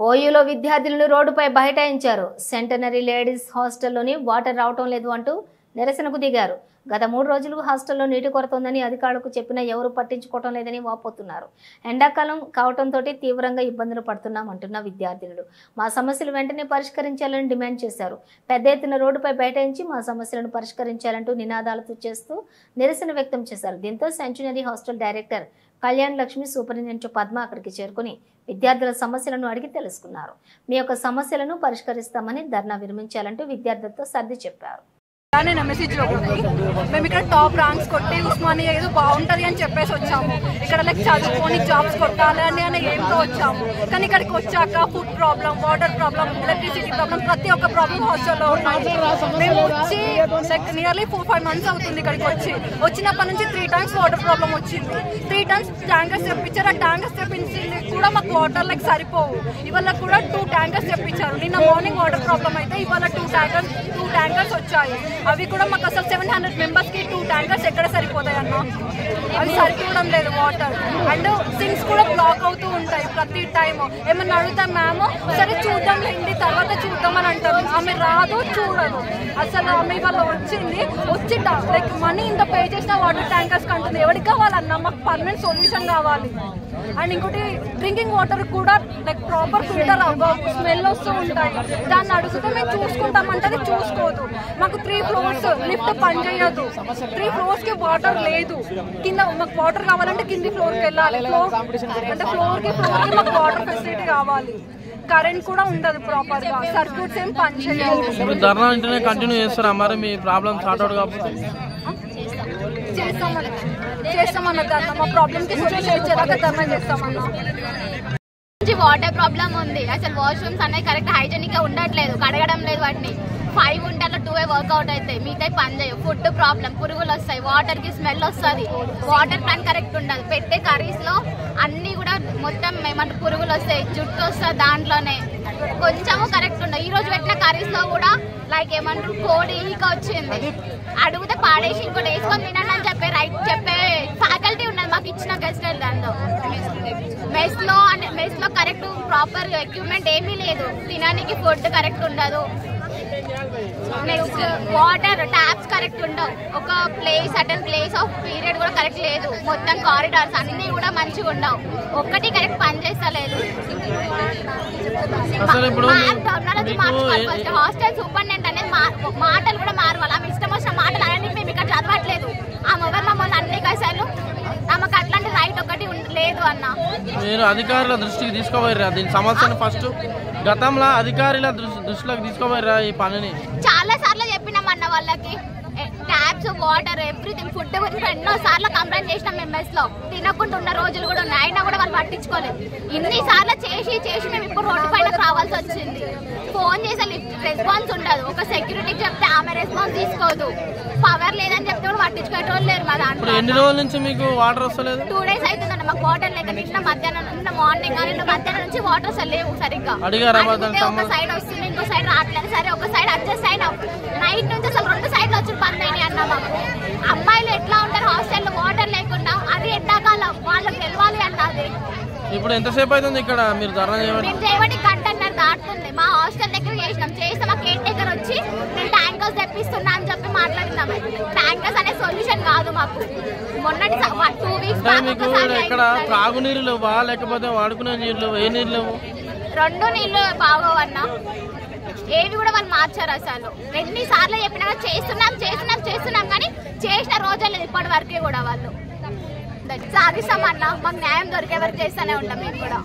ఓయూలో విద్యార్థులను రోడ్డుపై బైఠాయించారు. Centenary ladies హాస్టల్లోని water రావటం లేదు అంటూ నిరసనకు దిగారు. గత 3 రోజులుగా హాస్టల్లో నీటి కొరత ఉందని అధికారులకు చెప్పినా ఎవరూ పట్టించుకోవటం లేదని వాపోతున్నారు. ఎండాకాలం కావటంతో తీవ్రంగా ఇబ్బందులు పడుతున్నామంటున్న విద్యార్థులు మా సమస్యలు వెంటనే పరిష్కరించాలని డిమాండ్ చేశారు. పెద్ద ఎత్తున రోడ్డుపై బైఠాయించి మా సమస్యలను పరిష్కరించాలంటూ నినాదాలతో చేస్తూ నిరసన వ్యక్తం చేశారు. దీంతో centenary hostel director Kalyan Lakshmi, superintendent Padma అక్కడికి చేరుకుని విద్యార్థుల సమస్యలను అడిగి తెలుసుకున్నారు. మీ యొక్క సమస్యలను పరిష్కరిస్తామని ధర్నా విరమించాలంటూ విద్యార్థులతో సర్ది చెప్పారు. మేము ఇక్కడ టాప్ ర్యాంక్స్ కొట్టి ఉస్మానియా ఏదో బాగుంటది అని చెప్పేసి వచ్చాము. ఇక్కడ చదువుకొని జాబ్స్ కొట్టాలి అని ఏంటో వచ్చాము. కానీ ఇక్కడికి వచ్చాక food problem, water problem, electricity problem, ప్రతి ఒక్క ప్రాబ్లం హాస్టల్లో ఉన్నాయి. మేము వచ్చి నియర్లీ 4-5 months అవుతుంది. ఇక్కడికి వచ్చినప్పటి నుంచి 3 times వాటర్ ప్రాబ్లం వచ్చింది. 3 times ట్యాంకర్స్ తెప్పించారు. ఆ ట్యాంకర్స్ తెప్పించింది కూడా మాకు వాటర్ సరిపోవు. ఇవాళ కూడా 2 ట్యాంకర్స్ తెప్పించారు. నిన్న మార్నింగ్ వాటర్ ప్రాబ్లం అయితే ఇవాళ 2 ట్యాంకర్స్ వచ్చాయి. అవి కూడా మాకు అసలు 700 members కి 2 ట్యాంకర్స్ ఎక్కడ సరిపోతాయి అన్న? అవి సరిపోవడం లేదు వాటర్. అండ్ సింక్స్ కూడా బ్లాక్ అవుతూ ఉంటాయి ప్రతి టైము. ఏమన్నా అడుగుతాం మ్యామ్, సరే చూద్దాం లేండి తర్వాత చూద్దామని అంటారు. ఆమె రాదు, చూడదు. అసలు ఆమె ఇవాళ వచ్చి లైక్ మనీ ఇంత పే చేసిన వాటర్ ట్యాంకర్స్ కంటుంది. ఎవరికి కావాలన్నా? మాకు పర్మనెంట్ సొల్యూషన్ కావాలి. అండ్ ఇంకోటి డ్రింకింగ్ వాటర్ కూడా లైక్ ప్రాపర్ ఫిల్టర్ అవ్వవు, స్మెల్ వస్తూ ఉంటాయి. దాన్ని అడిగితే మేము చూసుకుంటామంటే చూసుకోదు. మాకు 3 floors లిఫ్ట్ పనిచేయదు. 3 floors కి వాటర్ లేదు. కింద మాకు వాటర్ కావాలంటే కింది ఫ్లోర్కి వెళ్ళాలి. ఫ్లోర్కి మాకు వాటర్ ఫెసిలిటీ కావాలి. కరెంట్ కూడా ఉండదు ప్రాపర్ గా. సర్క్యూట్స్ ఏం పనిచేయాలి. ధర్నా ఇంటనే కంటిన్యూ చేస్తారా? మరి మీ ప్రాబ్లమ్ సార్ట్ అవుట్ కాకపోతే చేస్తామన్న ధర్నా. మా ప్రాబ్లమ్ కి సొల్యూషన్ ఇచ్చేదాకా ధర్నా చేస్తామన్నా. వాటర్ ప్రాబ్లం ఉంది. అసలు వాష్రూమ్స్ అనేవి కరెక్ట్ హైజీనిక్ గా ఉండట్లేదు, కడగడం లేదు. వాటిని 5 ఉంటే అలా 2 వర్కౌట్ అవుతాయి, మిగతా పని చేయవు. ఫుడ్ ప్రాబ్లం, పురుగులు వస్తాయి, వాటర్ కి స్మెల్ వస్తుంది, వాటర్ ప్లాన్ కరెక్ట్ ఉండదు. పెట్టే కర్రీస్ లో అన్ని కూడా మొత్తం ఏమంటారు పురుగులు వస్తాయి, జుట్టు వస్తుంది. దాంట్లోనే కొంచెము కరెక్ట్ ఉండదు. ఈ రోజు పెట్టిన కర్రీస్ లో కూడా లైక్ ఏమంటారు కోడి ఈక వచ్చింది. అడిగితే పాడేసి ఇంకోటి వేసుకొని తినండి అని చెప్పే ఫ్యాకల్టీ ఉన్నది మాకు ఇచ్చిన గెస్ట్. దాంతో మెస్ లో కరెక్ట్ ప్రాపర్ ఎక్విప్మెంట్ ఏమీ లేదు. తినడానికి ఫుడ్ కరెక్ట్ ఉండదు. నెక్స్ట్ వాటర్ ట్యాప్స్ కరెక్ట్ ఉండవు. ఒక సర్టన్ ప్లేస్ ఆఫ్ పీరియడ్ కూడా కరెక్ట్ లేదు. మొత్తం కారిడార్స్ అన్ని కూడా మంచిగా ఉండవు. ఒక్కటి కరెక్ట్ పని చేస్తలేదు. హాస్టల్ సూపరింటెండెంట్ అనేది మాటలు కూడా మారవాలి. ఆమె ఇష్టం వచ్చిన మాటలు అన్నీ మేము ఇక్కడ చదవట్లేదు. ఆమె ఎవరు మమ్మల్ని అన్ని కసాలు ఆమెకు అట్లాంటి రైట్ ఒకటి లేదు అన్న. మీరు అధికారుల దృష్టికి తీసుకోపోయారా దీని సమస్యను? ఫస్ట్ గతంలో అధికారుల దృష్టిలోకి తీసుకోపోయారా ఈ పనిని? చాలా సార్లు చెప్పినామన్న వాళ్ళకి. Taps, water, everything. ఫుడ్ గురించి ఎన్నో సార్లు కంప్లైంట్ చేసినాం. మేము మెస్ లో తినకుండా ఉన్న రోజులు కూడా ఉన్నాయి. అయినా కూడా వాళ్ళు పట్టించుకోలేదు. ఇన్ని సార్లు చేసి మేము ఇప్పుడు రోడ్డు పైన రావాల్సి వచ్చింది. ఫోన్ చేసే రెస్పాన్స్ ఉండదు. ఒక సెక్యూరిటీకి చెప్తే ఆమె రెస్పాన్స్ తీసుకోదు. పవర్ లేదని చెప్తే కూడా పట్టించుకోవటం లేరు. మా దాంట్లో ఎన్ని రోజుల నుంచి మీకు వాటర్ వస్తలేదు? 2 days అవుతుందండి మాకు వాటర్ లేక. నిన్న మార్నింగ్ మధ్యాహ్నం నుంచి వాటర్ అసలు లేవు సరిగ్గా. ఒక సైడ్ వస్తుంది, ఇంకో సైడ్ రావట్లేదు. సరే ఒక సైడ్ అడ్జస్ట్ అయినా నైట్ నుంచి అసలు 2 sides వచ్చి బంద్ అయినాయి అన్న. మాకు అమ్మాయిలు ఎట్లా ఉంటారు హాస్టల్లో వాటర్ లేకుండా? అది ఎండాకాలం వాళ్ళకి తెలవాలి అన్నది. ఇప్పుడు ఎంతసేపు అవుతుంది ఇక్కడ మీరు ధర్నా చేయబట్టి? గంటన్నర దాటుతుంది. మా హాస్టల్ దగ్గర చేస్తే మా కేర్ టేకర్ వచ్చి నేను ట్యాంకర్స్ తెప్పిస్తున్నా అని చెప్పి మాట్లాడినాము. ట్యాంకర్స్ అనే సొల్యూషన్ కాదు మాకు. మొన్నటి 2 weeks ఇక్కడ త్రాగునీరు లేవా లేకపోతే వాడుకునే నీళ్ళు? ఏ నీళ్ళు లేవు? 2 నీళ్ళు బాగోవన్నా. ఏవి కూడా వాళ్ళు మార్చారు. అసలు ఎన్నిసార్లు చెప్పినా చేస్తున్నాం కానీ చేసిన రోజులు లేదు ఇప్పటి వరకే కూడా. వాళ్ళు సాగిస్తామన్నా. మాకు న్యాయం దొరికే వరకు చేస్తూనే ఉంటాం మేము కూడా.